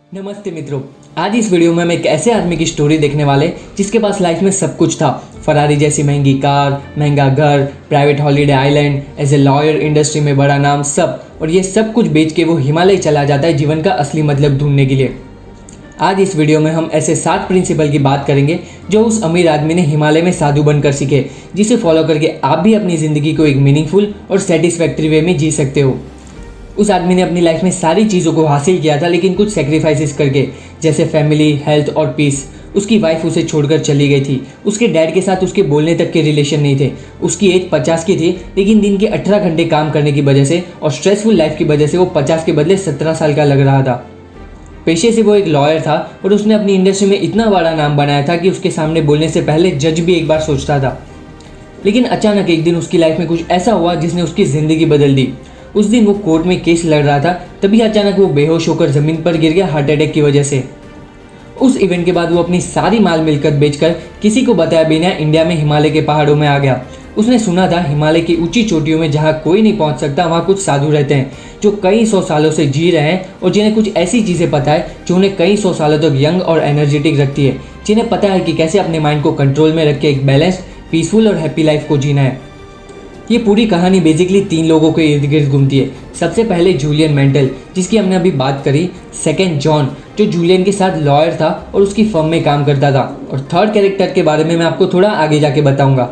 नमस्ते मित्रों। आज इस वीडियो में हम एक ऐसे आदमी की स्टोरी देखने वाले जिसके पास लाइफ में सब कुछ था। फरारी जैसी महंगी कार, महंगा घर, private holiday island, as a lawyer, industry में बड़ा नाम, सब। और ये सब कुछ बेच के वो हिमालय चला जाता है जीवन का असली मतलब ढूंढने के लिए। आज इस वीडियो में हम ऐसे 7 प्रिंसिपल की बात करेंगे जो उस अमीर आदमी ने हिमालय में साधु बनकर सीखे, जिसे फॉलो करके आप भी अपनी ज़िंदगी को एक मीनिंगफुल और सेटिस्फैक्ट्री वे में जी सकते हो। उस आदमी ने अपनी लाइफ में सारी चीज़ों को हासिल किया था, लेकिन कुछ सेक्रीफाइसेस करके, जैसे फैमिली, हेल्थ और पीस। उसकी वाइफ उसे छोड़कर चली गई थी। उसके डैड के साथ उसके बोलने तक के रिलेशन नहीं थे। उसकी एज 50 की थी, लेकिन दिन के 18 घंटे काम करने की वजह से और स्ट्रेसफुल लाइफ की वजह से वो 50 के बदले 17 साल का लग रहा था। पेशे से वो एक लॉयर था और उसने अपनी इंडस्ट्री में इतना बड़ा नाम बनाया था कि उसके सामने बोलने से पहले जज भी एक बार सोचता था। लेकिन अचानक एक दिन उसकी लाइफ में कुछ ऐसा हुआ जिसने उसकी ज़िंदगी बदल दी। उस दिन वो कोर्ट में केस लड़ रहा था, तभी अचानक वो बेहोश होकर ज़मीन पर गिर गया हार्ट अटैक की वजह से। उस इवेंट के बाद वो अपनी सारी माल मिलकत बेचकर किसी को बताया बिना इंडिया में हिमालय के पहाड़ों में आ गया। उसने सुना था हिमालय की ऊंची चोटियों में जहाँ कोई नहीं पहुँच सकता, वहाँ कुछ साधु रहते हैं जो कई 100 सालों से जी रहे हैं और जिन्हें कुछ ऐसी चीज़ें पता है जो उन्हें कई 100 सालों तक यंग और एनर्जेटिक रखती है, जिन्हें पता है कि कैसे अपने माइंड को कंट्रोल में रख के एक बैलेंस्ड, पीसफुल और हैप्पी लाइफ को जीना है। ये पूरी कहानी बेसिकली 3 लोगों के इर्द गिर्द घूमती है। सबसे पहले जूलियन मेंटल, जिसकी हमने अभी बात करी। सेकंड जॉन, जो जूलियन के साथ लॉयर था और उसकी फर्म में काम करता था। और थर्ड कैरेक्टर के बारे में मैं आपको थोड़ा आगे जाके बताऊंगा।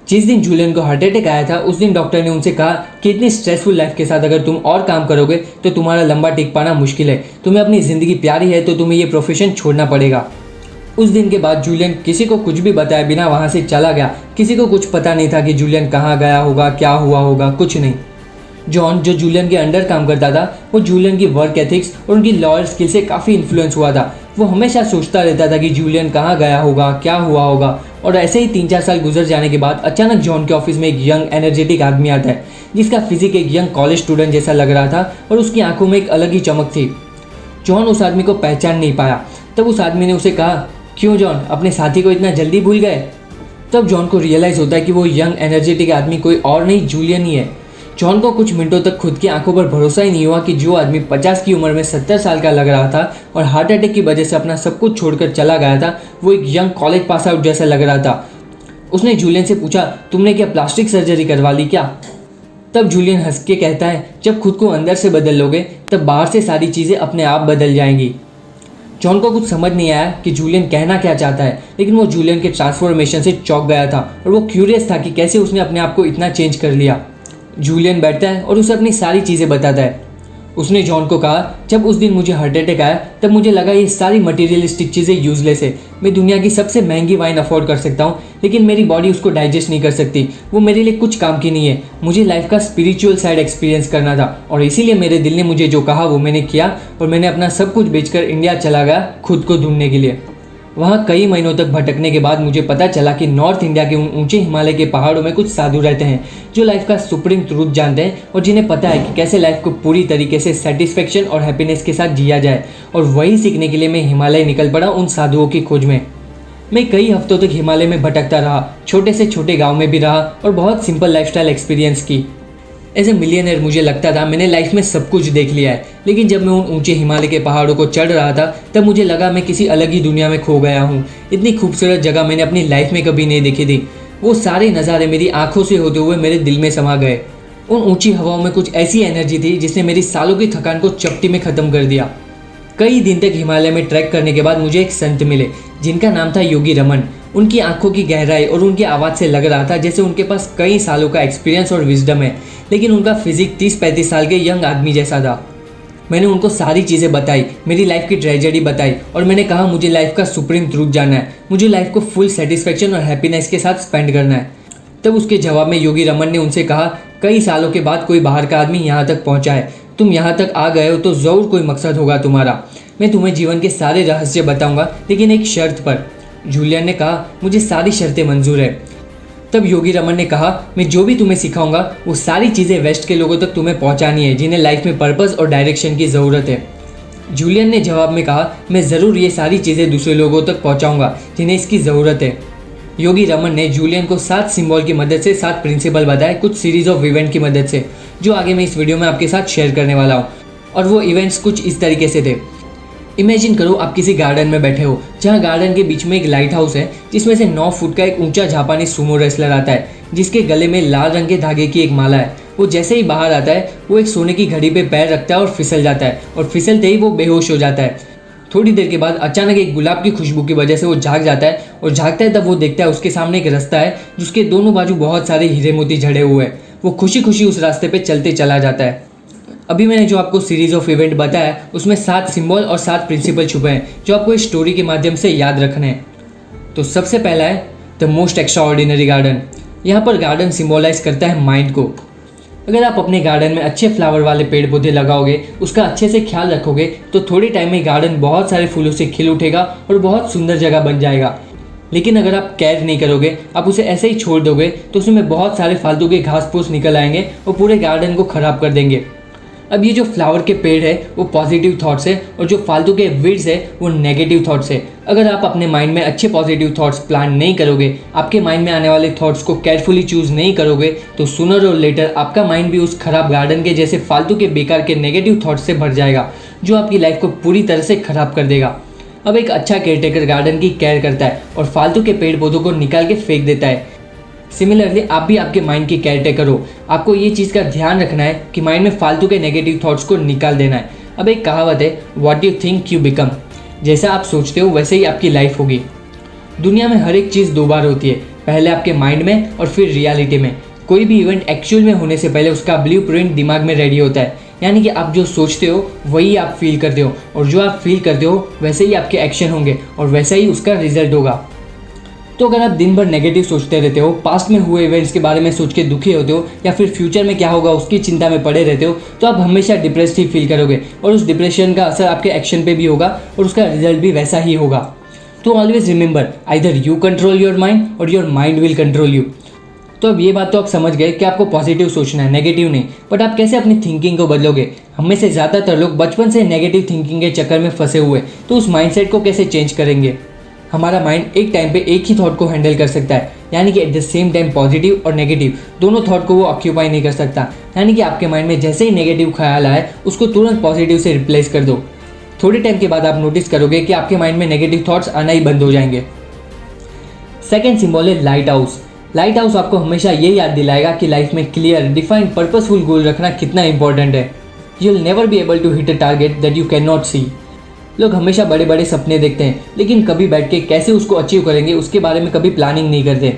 जिस दिन जूलियन को हार्ट अटैक आया था, उस दिन डॉक्टर ने उनसे कहा कि इतनी स्ट्रेसफुल लाइफ के साथ अगर तुम और काम करोगे तो तुम्हारा लंबा टिक पाना मुश्किल है। तुम्हें अपनी ज़िंदगी प्यारी है तो तुम्हें ये प्रोफेशन छोड़ना पड़ेगा। उस दिन के बाद जूलियन किसी को कुछ भी बताए बिना वहाँ से चला गया। किसी को कुछ पता नहीं था कि जूलियन कहाँ गया होगा, क्या हुआ होगा, कुछ नहीं। जॉन, जो जूलियन के अंडर काम करता था, वो जूलियन की वर्क एथिक्स और उनकी लॉयर स्किल से काफ़ी इन्फ्लुएंस हुआ था। वो हमेशा सोचता रहता था कि जूलियन कहाँ गया होगा, क्या हुआ होगा। और ऐसे ही 3-4 साल गुजर जाने के बाद अचानक जॉन के ऑफिस में एक यंग एनर्जेटिक आदमी आता है, जिसका फिजिक एक यंग कॉलेज स्टूडेंट जैसा लग रहा था और उसकी आंखों में एक अलग ही चमक थी। जॉन उस आदमी को पहचान नहीं पाया। तब उस आदमी ने उसे कहा, क्यों जॉन, अपने साथी को इतना जल्दी भूल गए? तब जॉन को रियलाइज़ होता है कि वो यंग एनर्जेटिक आदमी कोई और नहीं, जूलियन ही है। जॉन को कुछ मिनटों तक खुद की आंखों पर भरोसा ही नहीं हुआ कि जो आदमी 50 की उम्र में 70 साल का लग रहा था और हार्ट अटैक की वजह से अपना सब कुछ छोड़कर चला गया था, वो एक यंग कॉलेज पास आउट जैसा लग रहा था। उसने जूलियन से पूछा, तुमने क्या प्लास्टिक सर्जरी करवा ली क्या? तब जूलियन हंस के कहता है, जब खुद को अंदर से बदल लोगे तब बाहर से सारी चीज़ें अपने आप बदल जाएंगी। जॉन को कुछ समझ नहीं आया कि जूलियन कहना क्या चाहता है, लेकिन वो जूलियन के ट्रांसफॉर्मेशन से चौंक गया था और वो क्यूरियस था कि कैसे उसने अपने आप को इतना चेंज कर लिया। जूलियन बैठता है और उसे अपनी सारी चीज़ें बताता है। उसने जॉन को कहा, जब उस दिन मुझे हार्ट अटैक आया तब मुझे लगा ये सारी मटेरियलिस्टिक चीज़ें यूजलेस है। मैं दुनिया की सबसे महंगी वाइन अफोर्ड कर सकता हूँ, लेकिन मेरी बॉडी उसको डाइजेस्ट नहीं कर सकती। वो मेरे लिए कुछ काम की नहीं है। मुझे लाइफ का स्पिरिचुअल साइड एक्सपीरियंस करना था और इसीलिए मेरे दिल ने मुझे जो कहा वो मैंने किया और मैंने अपना सब कुछ बेचकर इंडिया चला गया खुद को ढूंढने के लिए। वहाँ कई महीनों तक भटकने के बाद मुझे पता चला कि नॉर्थ इंडिया के उन ऊंचे हिमालय के पहाड़ों में कुछ साधु रहते हैं जो लाइफ का सुप्रीम ट्रूथ जानते हैं और जिन्हें पता है कि कैसे लाइफ को पूरी तरीके से सेटिस्फेक्शन और हैप्पीनेस के साथ जिया जाए। और वही सीखने के लिए मैं हिमालय निकल पड़ा उन साधुओं की खोज में। मैं कई हफ्तों तक हिमालय में भटकता रहा, छोटे से छोटे गाँव में भी रहा और बहुत सिंपल लाइफस्टाइल एक्सपीरियंस की। एज ए मिलियनर मुझे लगता था मैंने लाइफ में सब कुछ देख लिया है, लेकिन जब मैं उन ऊंचे हिमालय के पहाड़ों को चढ़ रहा था तब मुझे लगा मैं किसी अलग ही दुनिया में खो गया हूँ। इतनी खूबसूरत जगह मैंने अपनी लाइफ में कभी नहीं देखी थी। वो सारे नज़ारे मेरी आंखों से होते हुए मेरे दिल में समा गए। उन ऊंची हवाओं में कुछ ऐसी एनर्जी थी जिसने मेरी सालों की थकान को चपटी में ख़त्म कर दिया। कई दिन तक हिमालय में ट्रैक करने के बाद मुझे एक संत मिले जिनका नाम था योगी रमन। उनकी आंखों की गहराई और उनकी आवाज़ से लग रहा था जैसे उनके पास कई सालों का एक्सपीरियंस और विजडम है, लेकिन उनका फिजिक 30-35 साल के यंग आदमी जैसा था। मैंने उनको सारी चीज़ें बताई, मेरी लाइफ की ट्रेजेडी बताई और मैंने कहा मुझे लाइफ का सुप्रीम ट्रूथ जानना है। मुझे लाइफ को फुल सेटिस्फेक्शन और हैप्पीनेस के साथ स्पेंड करना है। तब उसके जवाब में योगी रमन ने उनसे कहा, कई सालों के बाद कोई बाहर का आदमी यहाँ तक पहुँचा है। तुम यहाँ तक आ गए हो तो ज़रूर कोई मकसद होगा तुम्हारा। मैं तुम्हें जीवन के सारे रहस्य बताऊँगा, लेकिन एक शर्त पर। जूलियन ने कहा, मुझे सारी शर्तें मंजूर है। तब योगी रमन ने कहा, मैं जो भी तुम्हें सिखाऊंगा वो सारी चीज़ें वेस्ट के लोगों तक तुम्हें पहुंचानी है जिन्हें लाइफ में पर्पस और डायरेक्शन की ज़रूरत है। जूलियन ने जवाब में कहा, मैं ज़रूर ये सारी चीज़ें दूसरे लोगों तक पहुंचाऊंगा जिन्हें इसकी ज़रूरत है। योगी रमन ने जूलियन को 7 सिंबल की मदद से 7 प्रिंसिपल बताए, कुछ सीरीज ऑफ इवेंट की मदद से, जो आगे मैं इस वीडियो में आपके साथ शेयर करने वाला हूँ। और वो इवेंट्स कुछ इस तरीके से थे। इमेजिन करो आप किसी गार्डन में बैठे हो जहाँ गार्डन के बीच में एक लाइट हाउस है जिसमें से 9 फुट का एक ऊंचा जापानी सुमो रेसलर आता है जिसके गले में लाल रंग के धागे की एक माला है। वो जैसे ही बाहर आता है वो एक सोने की घड़ी पे पैर रखता है और फिसल जाता है और फिसलते ही वो बेहोश हो जाता है। थोड़ी देर के बाद अचानक एक गुलाब की खुशबू की वजह से वो जाग जाता है और जागता है तब वो देखता है उसके सामने एक रास्ता है जिसके दोनों बाजू बहुत सारे हीरे मोती जड़े हुए हैं। वो खुशी खुशी उस रास्ते पे चलते चला जाता है। अभी मैंने जो आपको सीरीज ऑफ इवेंट बताया उसमें 7 सिंबल और 7 प्रिंसिपल छुपे हैं जो आपको इस स्टोरी के माध्यम से याद रखने हैं। तो सबसे पहला है द मोस्ट एक्स्ट्राऑर्डिनरी गार्डन। यहाँ पर गार्डन सिंबलाइज करता है माइंड को। अगर आप अपने गार्डन में अच्छे फ्लावर वाले पेड़ पौधे लगाओगे, उसका अच्छे से ख्याल रखोगे तो थोड़े टाइम में गार्डन बहुत सारे फूलों से खिल उठेगा और बहुत सुंदर जगह बन जाएगा। लेकिन अगर आप केयर नहीं करोगे, आप उसे ऐसे ही छोड़ दोगे तो उसमें बहुत सारे फालतू के घास फूस निकल आएंगे और पूरे गार्डन को खराब कर देंगे। अब ये जो फ्लावर के पेड़ है वो पॉजिटिव थॉट्स है और जो फालतू के वीड्स है वो नेगेटिव थॉट्स है। अगर आप अपने माइंड में अच्छे पॉजिटिव थॉट्स प्लान नहीं करोगे, आपके माइंड में आने वाले थॉट्स को केयरफुली चूज नहीं करोगे तो सूनर और लेटर आपका माइंड भी उस खराब गार्डन के जैसे फालतू के बेकार के नेगेटिव थॉट्स से भर जाएगा जो आपकी लाइफ को पूरी तरह से खराब कर देगा। अब एक अच्छा केयरटेकर गार्डन की केयर करता है और फालतू के पेड़ पौधों को निकाल के फेंक देता है। सिमिलरली आप भी आपके माइंड की केयरटेकर हो। आपको ये चीज़ का ध्यान रखना है कि माइंड में फालतू के नेगेटिव थॉट्स को निकाल देना है। अब एक कहावत है, what you think you become. जैसा आप सोचते हो वैसे ही आपकी लाइफ होगी। दुनिया में हर एक चीज़ 2 बार होती है, पहले आपके माइंड में और फिर रियलिटी में। कोई भी इवेंट एक्चुअल में होने से पहले उसका ब्लूप्रिंट दिमाग में रेडी होता है। यानी कि आप जो सोचते हो वही आप फील करते हो और जो आप फील करते हो वैसे ही आपके एक्शन होंगे और वैसे ही उसका रिजल्ट होगा। तो अगर आप दिन भर नेगेटिव सोचते रहते हो, पास्ट में हुए इवेंट्स के बारे में सोच के दुखी होते हो या फिर फ्यूचर में क्या होगा उसकी चिंता में पड़े रहते हो तो आप हमेशा डिप्रेस्ड ही फील करोगे और उस डिप्रेशन का असर आपके एक्शन पे भी होगा और उसका रिजल्ट भी वैसा ही होगा। तो always remember, either you control your mind or your mind will control you. तो अब ये बात तो आप समझ गए कि आपको पॉजिटिव सोचना है, नेगेटिव नहीं। बट आप कैसे अपनी थिंकिंग को बदलोगे? हम में से ज़्यादातर लोग बचपन से नेगेटिव थिंकिंग के चक्कर में फंसे हुए, तो उस माइंडसेट को कैसे चेंज करेंगे? हमारा माइंड एक टाइम पे एक ही थॉट को हैंडल कर सकता है, यानी कि at the same time positive और नेगेटिव दोनों थॉट को वो ऑक्यूपाई नहीं कर सकता। यानी कि आपके माइंड में जैसे ही नेगेटिव ख्याल आए उसको तुरंत पॉजिटिव से रिप्लेस कर दो। थोड़े टाइम के बाद आप नोटिस करोगे कि आपके माइंड में नेगेटिव थॉट्स आना ही बंद हो जाएंगे। सेकेंड सिंबल है लाइट हाउस। लाइट हाउस आपको हमेशा ये याद दिलाएगा कि लाइफ में क्लियर, डिफाइंड, पर्पसफुल गोल रखना कितना इंपॉर्टेंट है। You will never be able to hit a target that you can not see. लोग हमेशा बड़े बड़े सपने देखते हैं लेकिन कभी बैठ के कैसे उसको अचीव करेंगे उसके बारे में कभी प्लानिंग नहीं करते।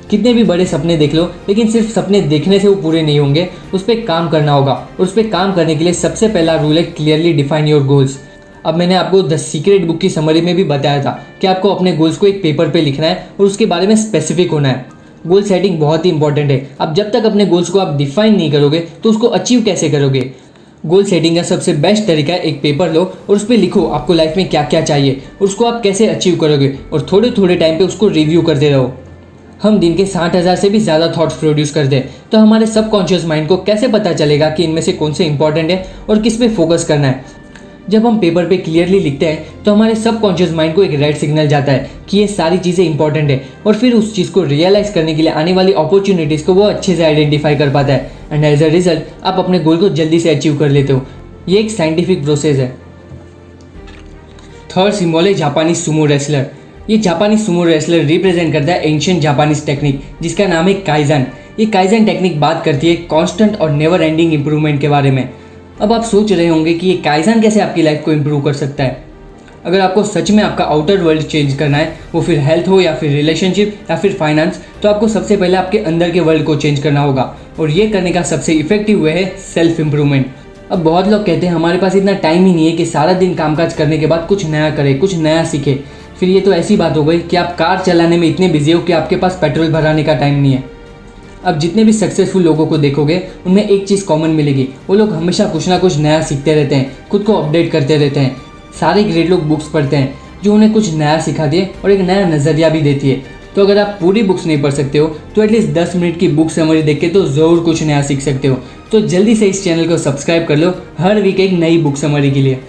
कितने भी बड़े सपने देख लो लेकिन सिर्फ सपने देखने से वो पूरे नहीं होंगे, उस पर काम करना होगा। और उस पर काम करने के लिए सबसे पहला रूल है क्लियरली डिफाइन योर गोल्स। अब मैंने आपको द सीक्रेट बुक की समरी में भी बताया था कि आपको अपने गोल्स को एक पेपर पे लिखना है और उसके बारे में स्पेसिफिक होना है। गोल सेटिंग बहुत ही इंपॉर्टेंट है। अब जब तक अपने गोल्स को आप डिफाइन नहीं करोगे तो उसको अचीव कैसे करोगे? गोल सेटिंग का सबसे बेस्ट तरीका है एक पेपर लो और उस पर लिखो आपको लाइफ में क्या क्या चाहिए और उसको आप कैसे अचीव करोगे और थोड़े थोड़े टाइम पे उसको रिव्यू करते रहो। हम दिन के 60,000 से भी ज़्यादा थॉट्स प्रोड्यूस करते हैं, तो हमारे सबकॉन्शियस माइंड को कैसे पता चलेगा कि इनमें से कौन से इंपॉर्टेंट है और किस पे फोकस करना है? जब हम पेपर पे क्लियरली लिखते हैं तो हमारे सबकॉन्शियस माइंड को एक रेड सिग्नल जाता है कि ये सारी चीज़ें इंपॉर्टेंट है और फिर उस चीज़ को रियलाइज़ करने के लिए आने वाली अपॉर्चुनिटीज़ को वो अच्छे से आइडेंटिफाई कर पाता है एंड एज अ रिजल्ट आप अपने गोल को जल्दी से अचीव कर लेते हो। ये एक साइंटिफिक प्रोसेस है। थर्ड सिंबल है जापानीज सुमो रेसलर। ये जापानीज सुमो रेसलर रिप्रेजेंट करता है एंशिएंट जापानीज टेक्निक जिसका नाम है काइजन। ये काइजन टेक्निक बात करती है कॉन्स्टेंट और नेवर एंडिंग इंप्रूवमेंट के बारे में। अब आप सोच रहे होंगे कि ये काइजन कैसे आपकी लाइफ को इम्प्रूव कर सकता है। अगर आपको सच में आपका आउटर वर्ल्ड चेंज करना है, वो फिर हेल्थ हो या फिर रिलेशनशिप या फिर फाइनेंस, तो आपको सबसे पहले आपके अंदर के वर्ल्ड को चेंज करना होगा और ये करने का सबसे इफेक्टिव वे है सेल्फ इम्प्रूवमेंट। अब बहुत लोग कहते हैं हमारे पास इतना टाइम ही नहीं है कि सारा दिन कामकाज करने के बाद कुछ नया करें, कुछ नया सीखे। फिर ये तो ऐसी बात हो गई कि आप कार चलाने में इतने बिजी हो कि आपके पास पेट्रोल भराने का टाइम नहीं है। अब जितने भी सक्सेसफुल लोगों को देखोगे उनमें एक चीज़ कॉमन मिलेगी, वो लोग हमेशा कुछ ना कुछ नया सीखते रहते हैं, खुद को अपडेट करते रहते हैं। सारे ग्रेट लोग बुक्स पढ़ते हैं जो उन्हें कुछ नया सिखाती है और एक नया नज़रिया भी देती है। तो अगर आप पूरी बुक्स नहीं पढ़ सकते हो तो एटलीस्ट 10 मिनट की बुक समरी देख के तो ज़रूर कुछ नया सीख सकते हो। तो जल्दी से इस चैनल को सब्सक्राइब कर लो हर वीक एक नई बुक समरी के लिए।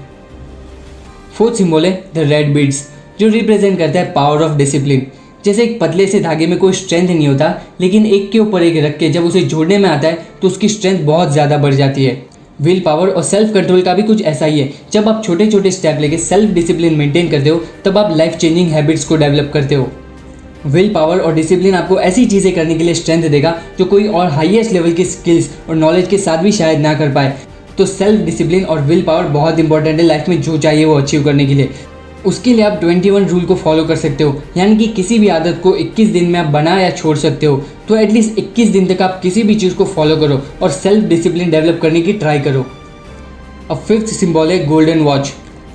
फोर्थ सिंबल है द रेड बीड्स जो रिप्रेजेंट करता है पावर ऑफ डिसिप्लिन। जैसे एक पतले से धागे में कोई स्ट्रेंथ नहीं होता, लेकिन एक के ऊपर एक रख के जब उसे जोड़ने में आता है तो उसकी स्ट्रेंथ बहुत ज़्यादा बढ़ जाती है। विल पावर और सेल्फ कंट्रोल का भी कुछ ऐसा ही है। जब आप छोटे छोटे स्टेप लेके सेल्फ डिसिप्लिन मेंटेन करते हो तब आप लाइफ चेंजिंग हैबिट्स को डेवलप करते हो। विल पावर और डिसिप्लिन आपको ऐसी चीज़ें करने के लिए स्ट्रेंथ देगा जो कोई और हाईएस्ट लेवल की स्किल्स और नॉलेज के साथ भी शायद ना कर पाए। तो सेल्फ डिसिप्लिन और विल पावर बहुत इंपॉर्टेंट है लाइफ में जो चाहिए वो अचीव करने के लिए। उसके लिए आप 21 रूल को फॉलो कर सकते हो, यानी कि किसी भी आदत को 21 दिन में आप बना या छोड़ सकते हो। तो एटलीस्ट 21 दिन तक आप किसी भी चीज़ को फॉलो करो और सेल्फ डिसिप्लिन डेवलप करने की ट्राई करो। अब फिफ्थ सिंबल है गोल्डन वॉच।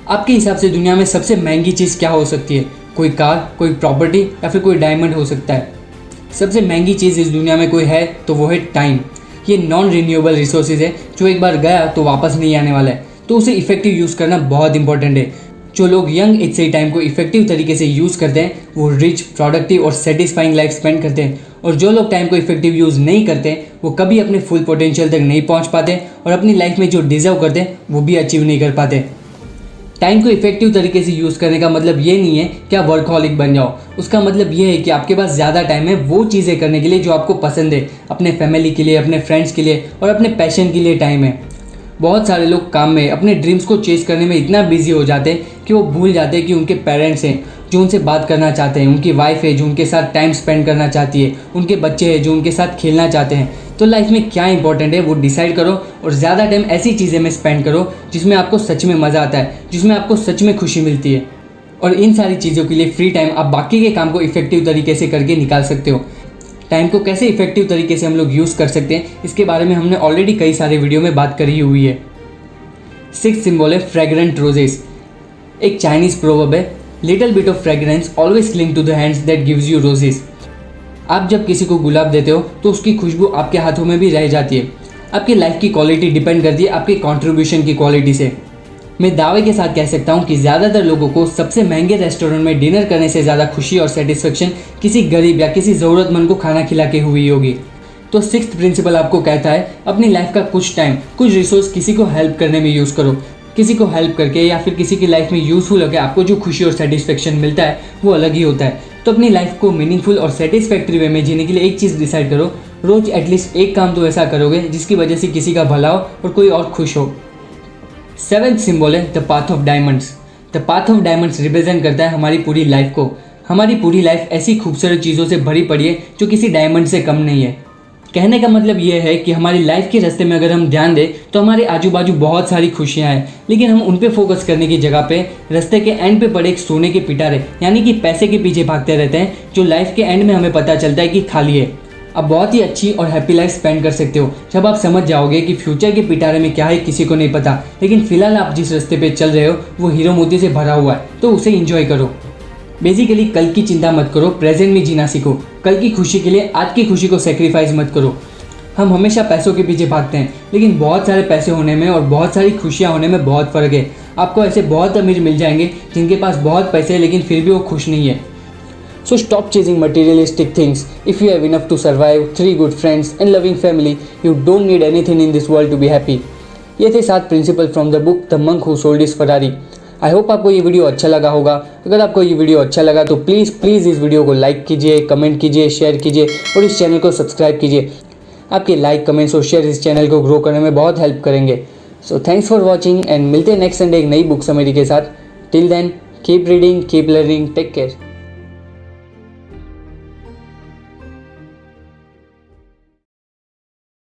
आपके हिसाब से दुनिया में सबसे महंगी चीज़ क्या हो सकती है? कोई कार, कोई प्रॉपर्टी या फिर कोई डायमंड हो सकता है। सबसे महंगी चीज़ इस दुनिया में कोई है तो वो है टाइम। ये नॉन रिन्यूएबल रिसोर्सेज है जो एक बार गया तो वापस नहीं आने वाला है, तो उसे इफेक्टिव यूज़ करना बहुत इंपॉर्टेंट है। जो लोग यंग एज से टाइम को इफेक्टिव तरीके से यूज़ करते हैं वो रिच, प्रोडक्टिव और सेटिस्फाइंग लाइफ स्पेंड करते हैं, और जो लोग टाइम को इफेक्टिव यूज़ नहीं करते वो कभी अपने फुल पोटेंशियल तक नहीं पहुंच पाते और अपनी लाइफ में जो डिजर्व करते हैं वो भी अचीव नहीं कर पाते। टाइम को इफेक्टिव तरीके से यूज़ करने का मतलब ये नहीं है कि आप वर्कहॉलिक बन जाओ। उसका मतलब ये है कि आपके पास ज़्यादा टाइम है वो चीज़ें करने के लिए जो आपको पसंद है, अपने फैमिली के लिए, अपने फ्रेंड्स के लिए और अपने पैशन के लिए टाइम है। बहुत सारे लोग काम में अपने ड्रीम्स को चेस करने में इतना बिजी हो जाते हैं कि वो भूल जाते हैं कि उनके पेरेंट्स हैं जो उनसे बात करना चाहते हैं, उनकी वाइफ है जो उनके साथ टाइम स्पेंड करना चाहती है, उनके बच्चे हैं जो उनके साथ खेलना चाहते हैं। तो लाइफ में क्या इंपॉर्टेंट है वो डिसाइड करो और ज़्यादा टाइम ऐसी चीज़ें में स्पेंड करो जिसमें आपको सच में मज़ा आता है, जिसमें आपको सच में खुशी मिलती है। और इन सारी चीज़ों के लिए फ्री टाइम आप बाकी के काम को इफेक्टिव तरीके से करके निकाल सकते हो। टाइम को कैसे इफेक्टिव तरीके से हम लोग यूज़ कर सकते हैं इसके बारे में हमने ऑलरेडी कई सारे वीडियो में बात करी हुई है। सिक्स्थ सिंबल है फ्रेग्रेंट रोजेस। एक चाइनीज प्रोवर्ब है, little bit of fragrance always cling to the hands that gives you roses. आप जब किसी को गुलाब देते हो तो उसकी खुशबू आपके हाथों में भी रह जाती है। आपकी लाइफ की क्वालिटी डिपेंड करती है आपके कंट्रीब्यूशन की क्वालिटी से। मैं दावे के साथ कह सकता हूँ कि ज़्यादातर लोगों को सबसे महंगे रेस्टोरेंट में डिनर करने से ज़्यादा खुशी और सेटिस्फेक्शन किसी गरीब या किसी ज़रूरतमंद को खाना खिला के हुई होगी। तो सिक्स्थ प्रिंसिपल आपको कहता है अपनी लाइफ का कुछ टाइम, कुछ रिसोर्स किसी को हेल्प करने में यूज़ करो। किसी को हेल्प करके या फिर किसी की लाइफ में यूज़फुल होकर आपको जो खुशी और सेटिस्फेक्शन मिलता है वो अलग ही होता है। तो अपनी लाइफ को मीनिंगफुल और सेटिस्फैक्ट्री वे में जीने के लिए एक चीज़ डिसाइड करो, रोज एटलीस्ट एक काम तो ऐसा करोगे जिसकी वजह से किसी का भला हो और कोई और खुश हो। सेवेंथ सिंबल है the path of diamonds. The path of diamonds represent करता है हमारी पूरी लाइफ को। हमारी पूरी लाइफ ऐसी खूबसूरत चीज़ों से भरी पड़ी है जो किसी डायमंड से कम नहीं है। कहने का मतलब ये है कि हमारी लाइफ के रास्ते में अगर हम ध्यान दें तो हमारे आजू बाजू बहुत सारी खुशियाँ हैं, लेकिन हम उन पे फोकस करने की जगह पे रास्ते के एंड पे पड़े एक सोने के पिटारे यानी कि पैसे के पीछे भागते रहते हैं, जो लाइफ के एंड में हमें पता चलता है कि खाली है। आप बहुत ही अच्छी और हैप्पी लाइफ स्पेंड कर सकते हो जब आप समझ जाओगे कि फ्यूचर के पिटारे में क्या है किसी को नहीं पता, लेकिन फिलहाल आप जिस रास्ते पे चल रहे हो वो हीरो मोती से भरा हुआ है, तो उसे इंजॉय करो। बेसिकली कल की चिंता मत करो, प्रेजेंट में जीना सीखो। कल की खुशी के लिए आज की खुशी को सेक्रीफाइस मत करो। हम हमेशा पैसों के पीछे भागते हैं, लेकिन बहुत सारे पैसे होने में और बहुत सारी खुशियाँ होने में बहुत फ़र्क है। आपको ऐसे बहुत अमीर मिल जाएंगे जिनके पास बहुत पैसे हैं लेकिन फिर भी वो खुश नहीं है। So stop chasing materialistic things. If you have enough to survive, 3 good friends and loving family, you don't need anything in this world to be happy. ये थे 7 principal from the book the monk who sold his Ferrari. I hope आपको ये video अच्छा लगा होगा। अगर आपको ये वीडियो अच्छा लगा तो प्लीज़ इस वीडियो को लाइक कीजिए, कमेंट कीजिए, शेयर कीजिए और इस चैनल को सब्सक्राइब कीजिए। आपके लाइक, कमेंट्स और शेयर इस चैनल को ग्रो करने में बहुत हेल्प करेंगे। So thanks for watching and मिलते हैं नेक्स्ट संडे एक नई बुक समरी के साथ। Till then keep reading, keep learning, take care.